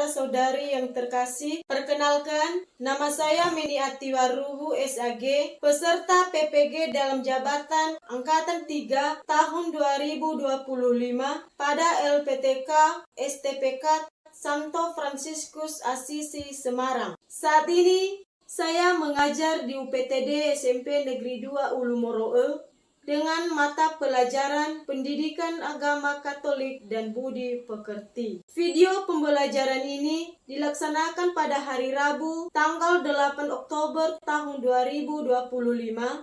saudara-saudari yang terkasih, perkenalkan, nama saya Meni Atiwarubu SAG, peserta PPG dalam jabatan Angkatan 3 tahun 2025 pada LPTK STPK Santo Fransiskus Assisi Semarang. Saat ini saya mengajar di UPTD SMP Negeri 2 Ulu Moroe dengan mata pelajaran Pendidikan Agama Katolik dan Budi Pekerti. Video pembelajaran ini dilaksanakan pada hari Rabu tanggal 8 Oktober tahun 2025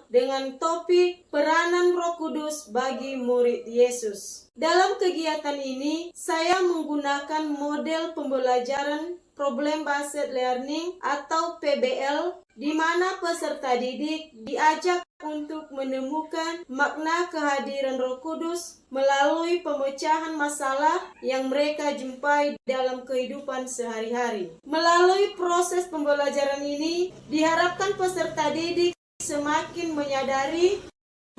dengan topik Peranan Roh Kudus bagi murid Yesus. Dalam kegiatan ini, saya menggunakan model pembelajaran Problem Based Learning atau PBL, di mana peserta didik diajak untuk menemukan makna kehadiran Roh Kudus melalui pemecahan masalah yang mereka jumpai dalam kehidupan sehari-hari. Melalui proses pembelajaran ini, diharapkan peserta didik semakin menyadari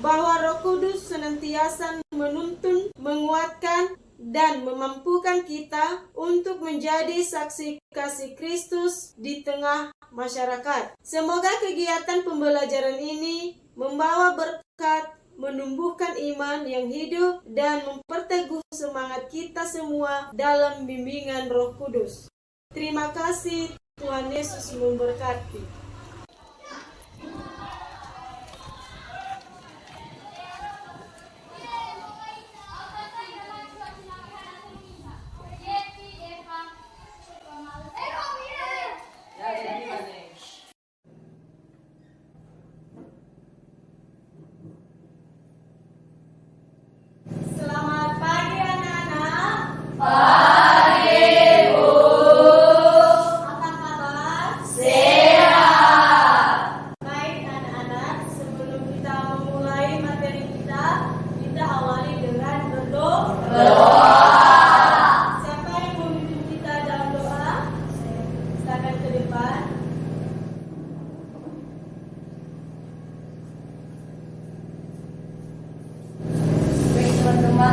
bahwa Roh Kudus senantiasa menuntun, menguatkan, dan memampukan kita untuk menjadi saksi kasih Kristus di tengah masyarakat. Semoga kegiatan pembelajaran ini membawa berkat, menumbuhkan iman yang hidup, dan memperteguh semangat kita semua dalam bimbingan Roh Kudus. Terima kasih, Tuhan Yesus memberkati.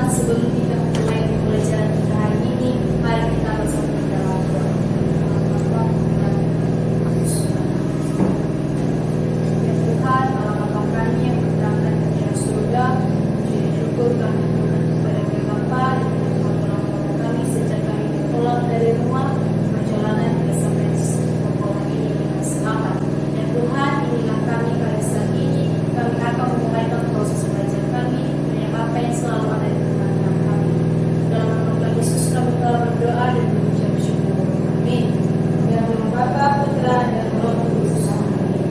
Sebelum kita mulai pembelajaran kita hari ini, mari kita bersama dalam doa. Ya Tuhan, Allah Bapa kami yang berada di atas surga, puji syukur kami kepada Bapa dan Tuhan kami sejak kami pulang dari rumah perjalanan kita sampai pokok ini dengan selamat. Ya Tuhan, inilah kami pada saat ini, kami akan memulaikan proses belajar kami dengan apa yang selalu ada di Yesus, kami telah berdoa dan mengucap syukur. Amin. Dalam nama Bapa, Putra, dan Roh Kudus. Amin.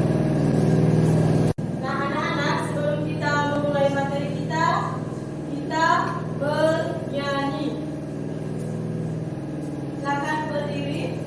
Nah, anak-anak, sebelum kita memulai materi kita bernyanyi. Silakan berdiri.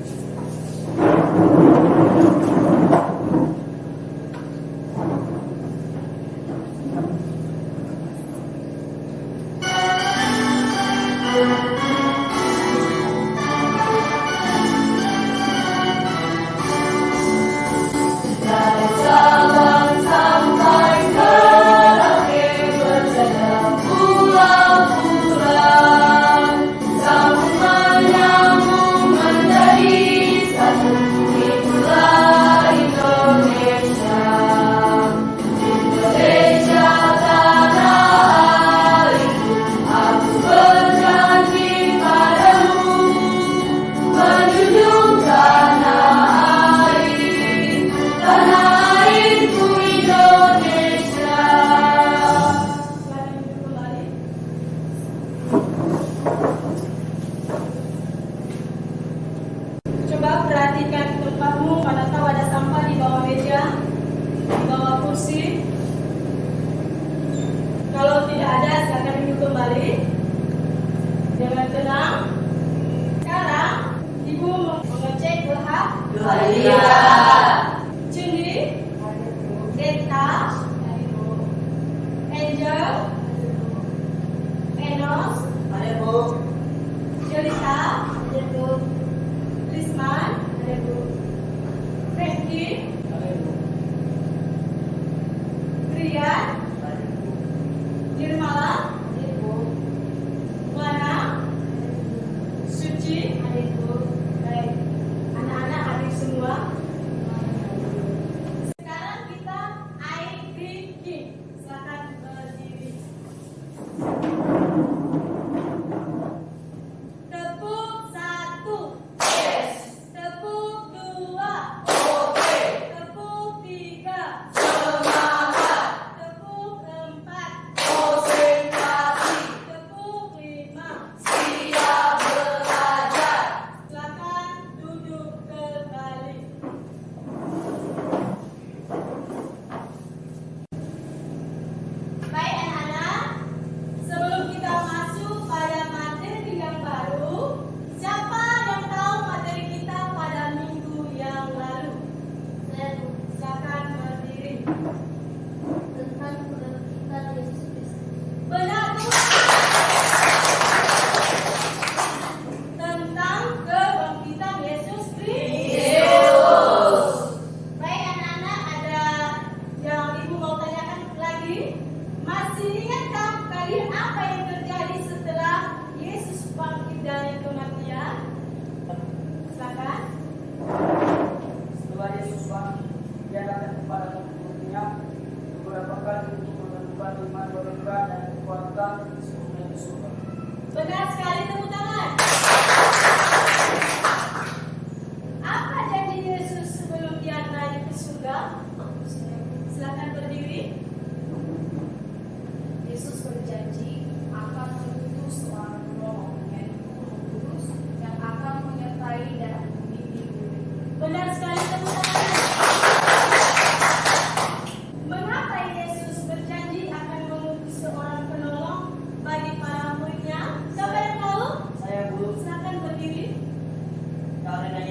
Coba perhatikan tempatmu, pada tahu ada sampah di bawah meja, di bawah kursi. Kalau tidak ada, silakan duduk kembali dengan tenang. Sekarang Ibu mengecek berhak Cindy, Deta, Angel, Enos, Jelita, Lisman, Frankie, Rian, Nirmala, Mana, Suci, baik.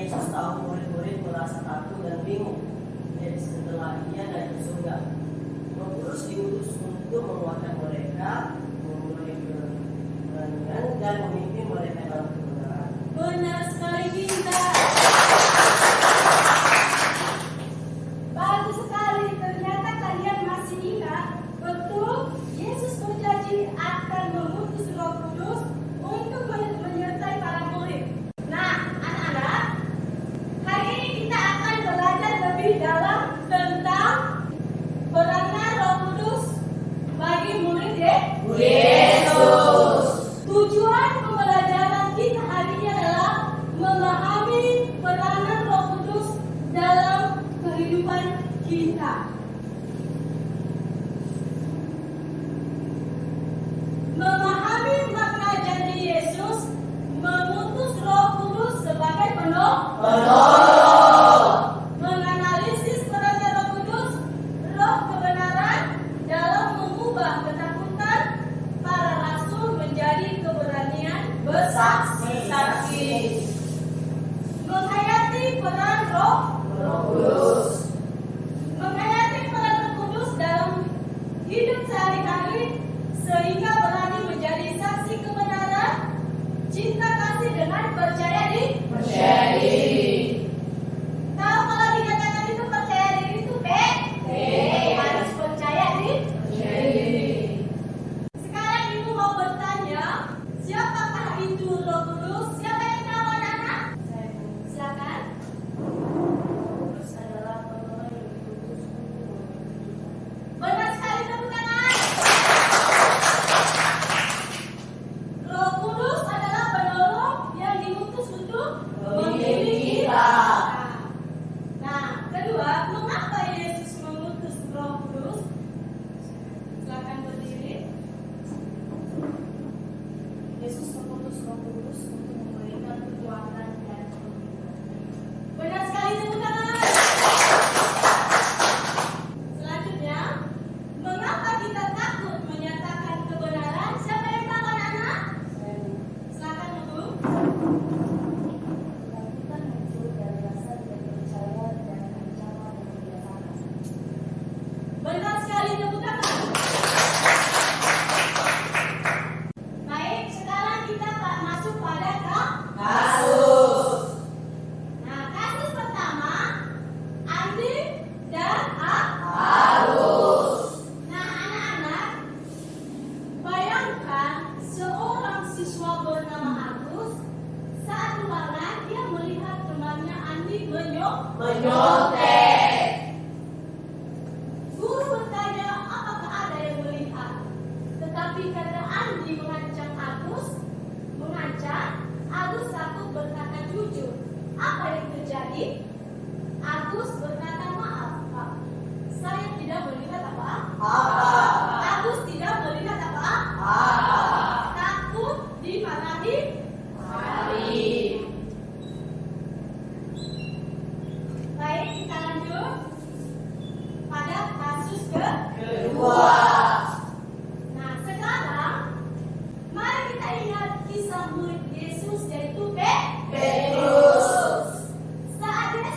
Yesus tahu murid-murid merasa takut dan bingung. Jadi setelah ia naik ke surga, Roh Kudus diutus untuk menguatkan mereka, memberi keberanian dan memimpin mereka dalam kebenaran. Benar sekali Dinda. Bagus sekali, ternyata kalian masih ingat betul Yesus berjanji akan mengutus Roh Kudus untuk menyertai para murid. Nah, anak-anak, hari ini kita akan belajar lebih dalam tentang peranan Roh Kudus bagi murid Yesus. Tujuan pembelajaran kita hari ini adalah memahami peranan Roh Kudus dalam kehidupan kita. Memahami makna janji Yesus mengutus Roh Kudus sebagai penolong. Menganalisis perannya Roh Kudus, Roh kebenaran dalam mengubah ketakutan para rasul menjadi keberanian bersaksi. Menghayati peran Roh Kudus. Menghayati peran Roh Kudus dalam hidup sehari-hari sehingga berani menjadi saksi kebenaran, cinta kasih dengan percaya diri. Tahu kalau dikatakan itu percaya diri itu harus percaya diri. Sekarang ibu mau bertanya, siapakah itu Roh Kudus? Siapa yang tahu anak-anak? Silakan. Kudus adalah penolong yang diutus untuk benar sekali, tepuk tangan. Roh Kudus adalah penolong yang diutus untuk membimbing kita. Nah, kedua, mengapa Yesus mengutus Roh Kudus? Silakan berdiri. Yesus mengutus Roh Kudus untuk memberikan kekuatan dan pemimpin. Benar sekali, tepuk tangan. Selanjutnya, mengapa kita takut menyatakan kebenaran? Siapa yang tahu anak-anak? Silakan Ibu. Ketakutan muncul dari rasa tidak percaya dan ancaman kebiasaan. Benar sekali, tepuk tangan. Baik, sekarang kita masuk pada kasus. Nah, kasus pertama, Andi dan Agus. Nah, anak-anak, bayangkan seorang siswa bernama Agus. Saat ruangan, dia melihat temannya Andi menyontek. Guru bertanya, apakah ada yang melihat? Tetapi karena Andi mengancam Agus takut berkata jujur. Apa yang terjadi? Agus berkata, maaf Pak, saya tidak melihat apa-apa. Agus tidak melihat apa-apa. Takut dimarahi. Baik, kita lanjut pada kasus kedua. Nah, sekarang mari kita ingat kisah murid Yesus yaitu Petrus. Saat dia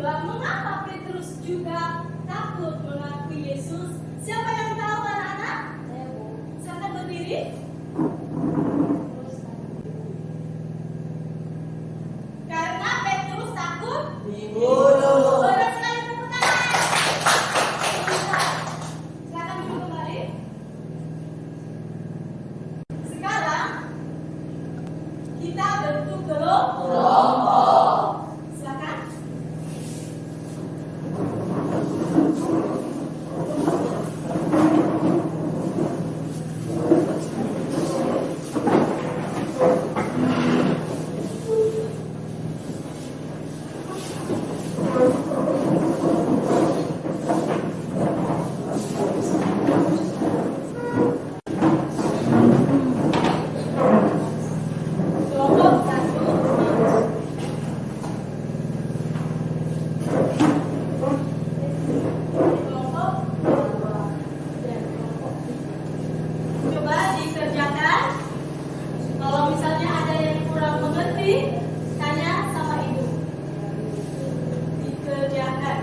kedua, mengapa Petrus juga takut mengakui Yesus? Siapa yang tahu anak-anak? Silakan berdiri. Karena Petrus takut dibunuh. Benar sekali, tepuk tangan. Silakan duduk kembali. Sekarang kita bentuk kelompok. Silakan. Kelompok satu. Kelompok dua. Dan kelompok tiga. Coba dikerjakan. Kalau misalnya ada yang kurang mengerti, tanya sama ibu. Dikerjakan.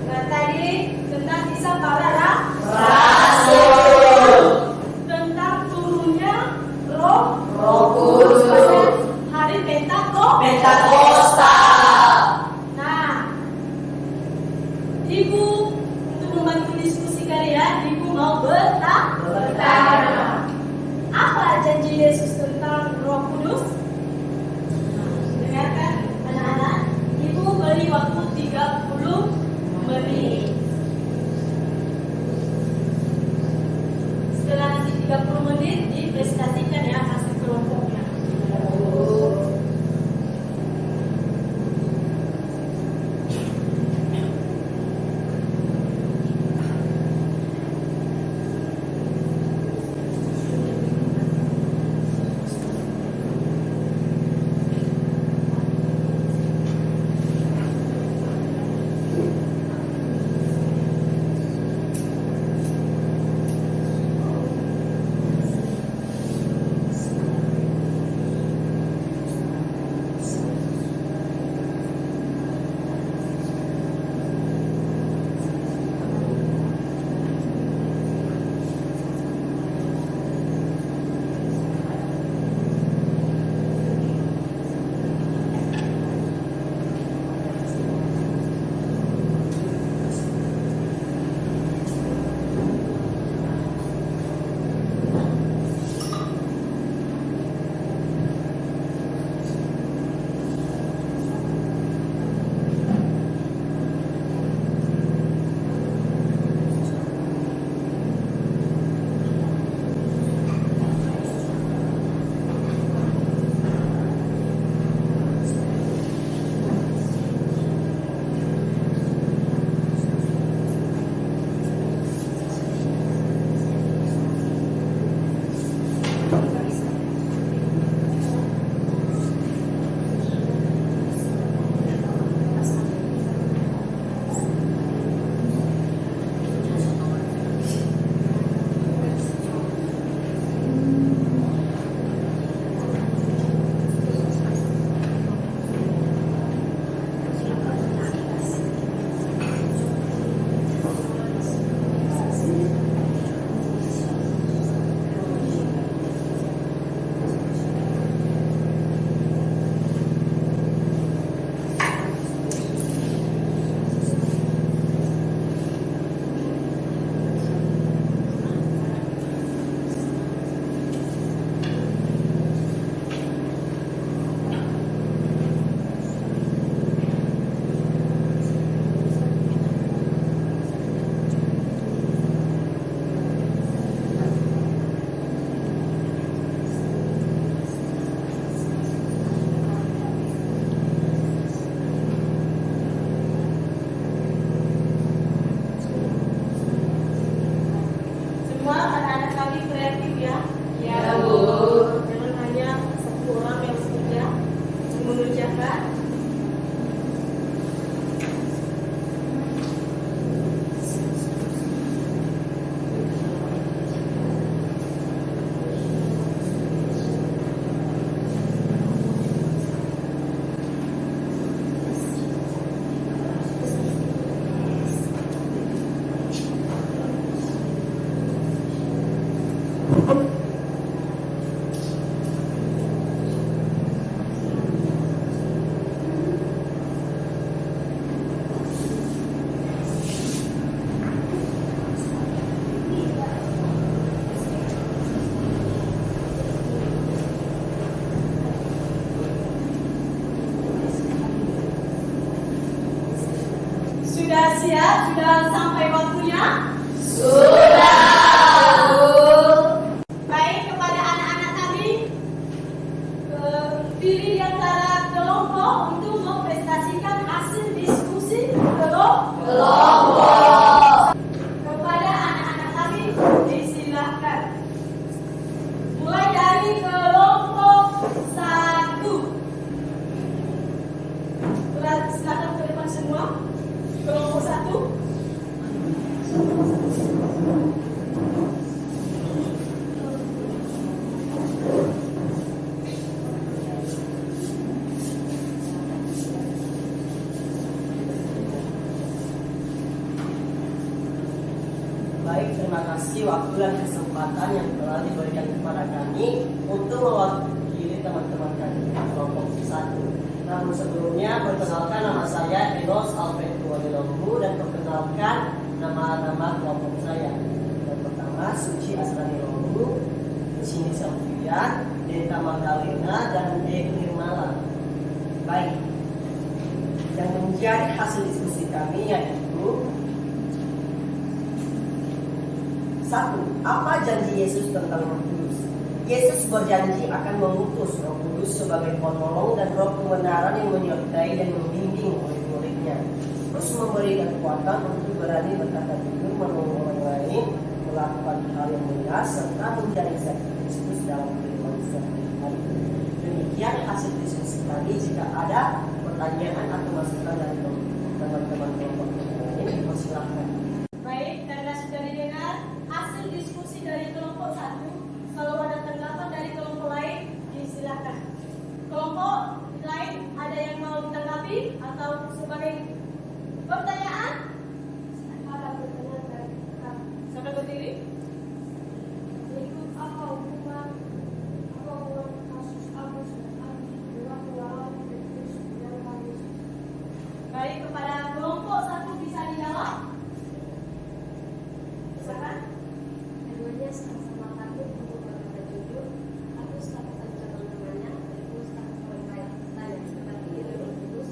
Nah, tadi tentang kisah para tentang turunnya Roh Kudus. hari Pentakosta. Pentakosta. Nah, Ibu untuk membantu diskusi kalian, Ibu mau bertanya. Apa janji Yesus tentang Roh Kudus? Dengarkan anak-anak, Ibu beri waktu 30 menit. Setelah nanti 30 menit dipresentasikan ya hasil kelompoknya. sudah sampai waktunya? Baik, kepada anak-anak kami, pilih di antara kelompok untuk mempresentasikan hasil diskusi kelompok. Kepada anak-anak kami, disilahkan. Mulai dari kelompok 1. Silakan ke depan semua. Kelompok 1. Baik, terima kasih waktu dan kesempatan yang telah diberikan kepada kami untuk mewakili teman-teman kami kelompok 1. Namun sebelumnya, perkenalkan nama saya Enos Alfred Tuwalidombu dan perkenalkan nama-nama kelompok saya. Yang pertama, Suci Asrani Rombu, Sini Sylvia, Denta Magdalena, dan Eko Nirmala. Baik, yang menjadi hasil diskusi kami yaitu 1. Apa janji Yesus tentang Roh Kudus? Yesus berjanji akan mengutus Roh Kudus sebagai penolong dan roh kebenaran yang menyertai dan membimbing murid-muridnya. Terus memberi kekuatan untuk berani berkata jujur, menolong orang lain, melakukan hal yang benar, serta menjadi saksi Kristus dalam kehidupan sehari-hari. Demikian hasil diskusi kami. Jika ada pertanyaan atau masukan dari teman-teman kelompok lain, dipersilahkan. Baik, karena sudah didengar hasil diskusi dari kelompok 1, kalau ada tanggapan dari kelompok lain, disilakan. Kelompok lain ada yang mau ditanggapi atau sebagai pertanyaan? Ada pertanyaan dari kami. Silakan berdiri. Yaitu apa hubungan kasus Agus dan Andi dengan melawan Petrus dan Paulus? Baik, kepada kelompok 1 bisa dijawab. Silakan. Keduanya sama-sama takut untuk berkata jujur. Agus lakukan teman-temannya, Petrus lakukan baik saya. Tetapi di dalam Kudus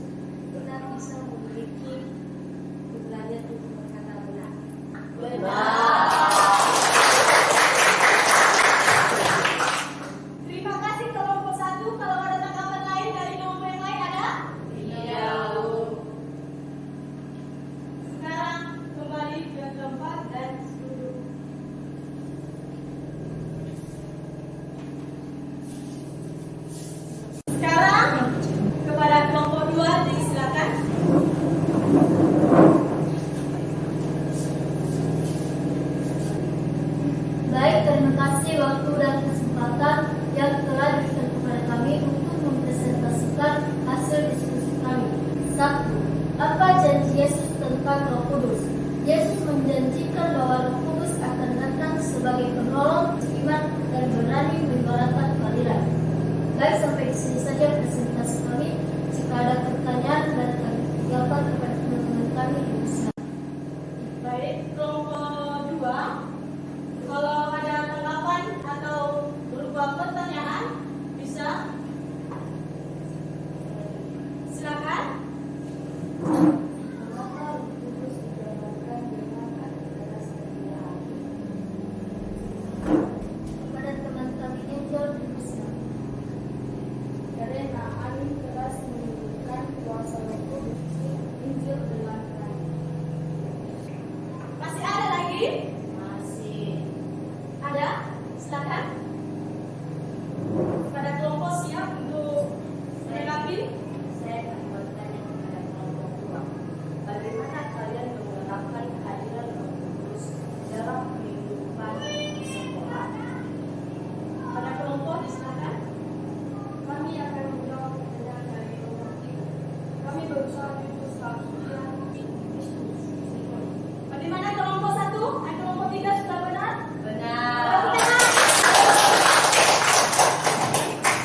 kita bisa memiliki keberanian untuk berkata benar. Terima kasih kelompok 1. Kalau ada tanggapan lain dari kelompok yang lain ada? Sekarang kembali ke tempat dan duduk. Sekarang kepada kelompok 2 disilakan. Baik, terima kasih waktu dan kesempatan yang telah diberikan kepada kami untuk mempresentasikan hasil diskusi kami. 1. Apa janji Yesus tentang Roh Kudus? Yesus menjanjikan bahwa Roh Kudus akan datang sebagai penolong, iman, dan berani menyuarakan keadilan. Baik, sampai di sini saja presentasi kami. Jika ada pertanyaan dan jawaban kepada teman-teman kami, bisa. Baik, kelompok 2. Kalau ada tanggapan atau berupa pertanyaan, bisa silakan. Mengapa Roh Kudus dijabarkan dengan kata-kata seperti hati? Kepada teman kami Angel bisa. Karena kami telah menunjukkan kuasa Roh Kudus Injil dengan terang. Masih ada lagi? Masih. Ada? Silakan. Pada kelompok siap untuk menanggapi? Saya akan bertanya kepada kelompok 2. Bagaimana kalian menerapkan kehadiran Roh Kudus dalam kehidupan di sekolah? Pada kelompok disilakan. Kami akan menjawab pertanyaan dari kelompok 3. Kami berusaha untuk statusnya Kristus. Bagaimana kelompok 1 dan kelompok 3 sudah benar? Benar.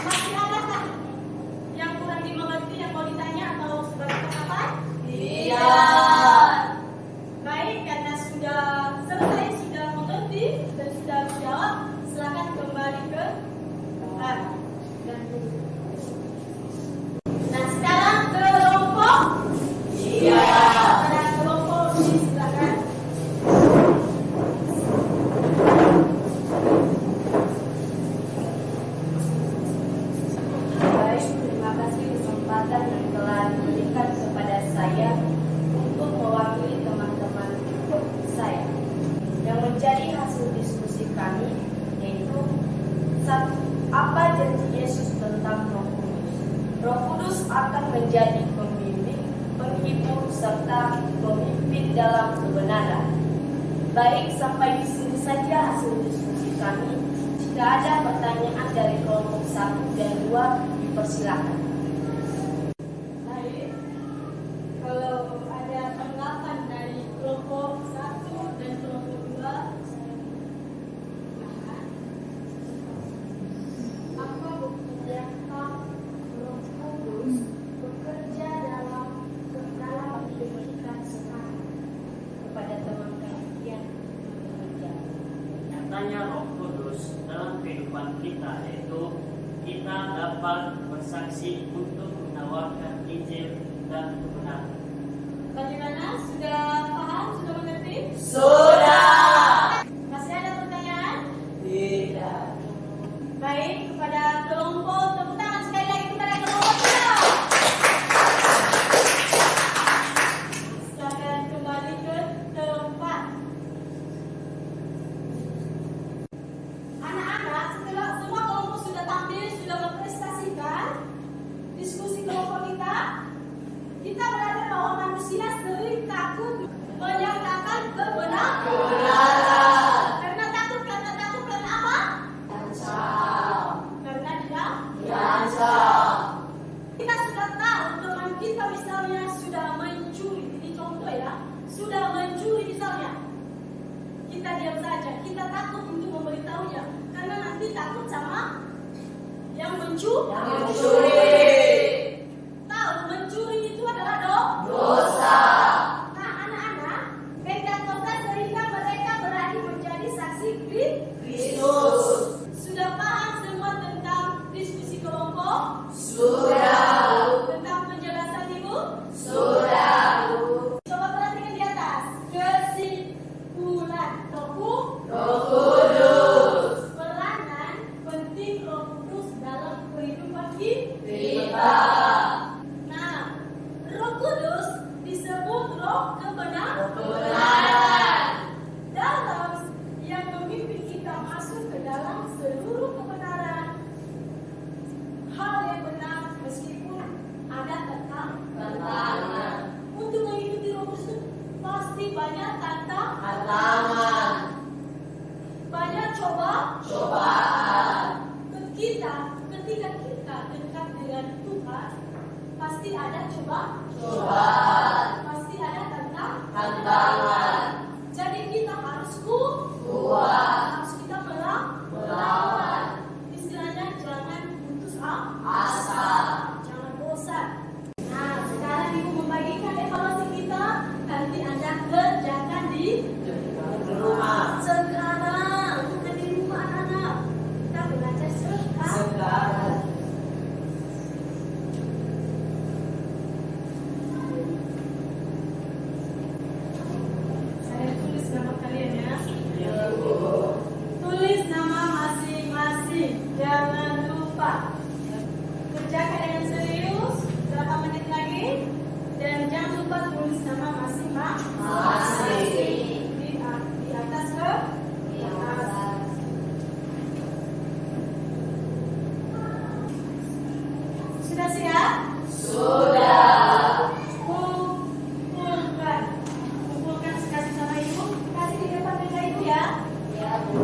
Masih adakah yang kurang dimengerti akan menjadi pembimbing, penghibur, serta pemimpin dalam kebenaran. Baik, sampai di sini saja hasil diskusi kami. Jika ada pertanyaan dari kelompok 1 dan 2, dipersilakan. Baik, kalau ada tanggapan dari kelompok 1 dan kelompok 2, saya silakan. Apa bukti nyata Roh Kudus bekerja dalam kehidupan sekarang? Kepada teman kalian bekerja. Nyatanya Roh Kudus dalam kehidupan kita, yaitu kita dapat bersaksi untuk menawarkan Injil dan kebenaran. Bagaimana? Sudah paham? Sudah mengerti? Sudah. Masih ada pertanyaan? Tidak. Baik, kepada kelompok, tepuk tangan sekali lagi kepada kelompok 2. Silakan kembali ke tempat. Anak-anak, setelah semua kelompok sudah tampil, sudah memprestasikan diskusi kelompok kita belajar bahwa manusia sering takut menyatakan kebenaran. Karena takut karena apa? Karena dia Diancam. kita sudah tahu teman kita misalnya sudah mencuri, ini contoh ya, sudah mencuri misalnya. Kita diam saja, kita takut untuk memberitahunya karena nanti takut sama yang mencuri. Tahu mencuri itu adalah Dosa. Nah, anak-anak, Pentakosta sehingga mereka berani menjadi saksi Kristus. Sudah paham semua tentang diskusi kelompok? Sudah. Tentang penjelasan Ibu? Sudah. Coba perhatikan di atas. Kesimpulan Roh Kudus. peranan penting Roh Kudus dalam kehidupan Kita. Nah, Roh Kudus disebut Roh Kebenaran. dalam yang memimpin kita masuk ke dalam seluruh kebenaran. Hal yang benar meskipun ada Tantangan. Untuk mengikuti Roh Kudus itu pasti banyak Tantangan. banyak cobaan. Ketika kita dekat dengan Tuhan, pasti ada Cobaan. pasti ada Tantangan. Jadi kita harus Kuat. harus kita Melawan. Istilahnya jangan putus Asa. jangan bosan. Nah, sekarang Ibu membagikan evaluasi kita, nanti Anda kerjakan di Rumah. sekarang, bukan di rumah anak-anak. Kita belajar Sekarang. Saya tulis nama kalian ya. Ya, Bu. Tulis nama masing-masing, jangan lupa. Kerjakan dengan serius, berapa menit lagi? Dan jangan lupa tulis nama masing-masing. Di atas ke? Di atas. Sudah siap? Sudah. Kumpulkan sekali sama Ibu. Kasih di depan meja Ibu ya. Ya, Bu.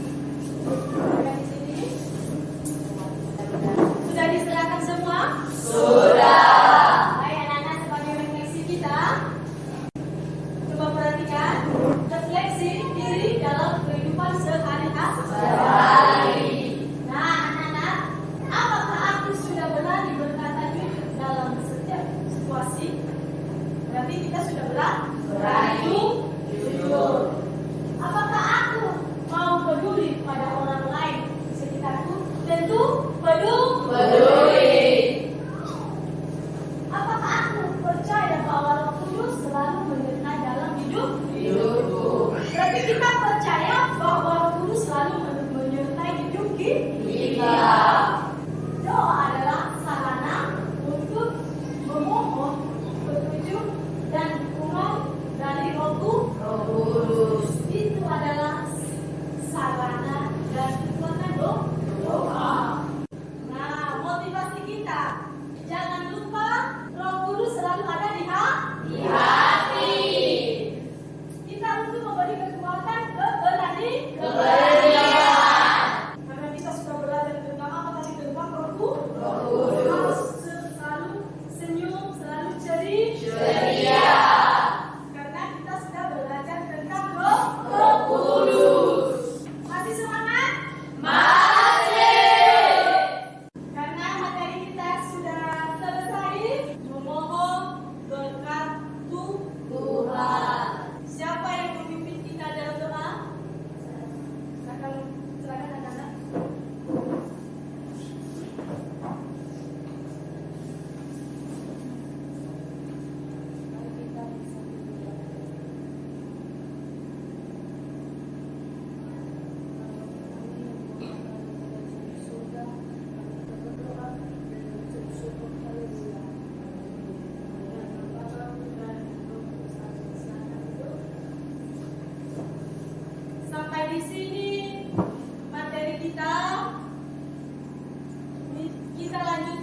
Ada di sini. Sudah diserahkan semua? Sudah. Baik anak-anak, sebagai refleksi kita, coba perhatikan refleksi diri dalam kehidupan sehari-hari. Nah anak-anak, apakah aku sudah berani berkata jujur dalam setiap situasi? Berarti kita sudah berani jujur. Apakah aku mau peduli pada orang lain di sekitarku? Tentu peduli. Apakah aku percaya bahwa Roh Kudus selalu menyertai dalam hidupku? Berarti kita percaya bahwa Roh Kudus selalu menyertai hidup kita. Doa adalah sarana untuk memohon petunjuk dan dukungan Kita lanjut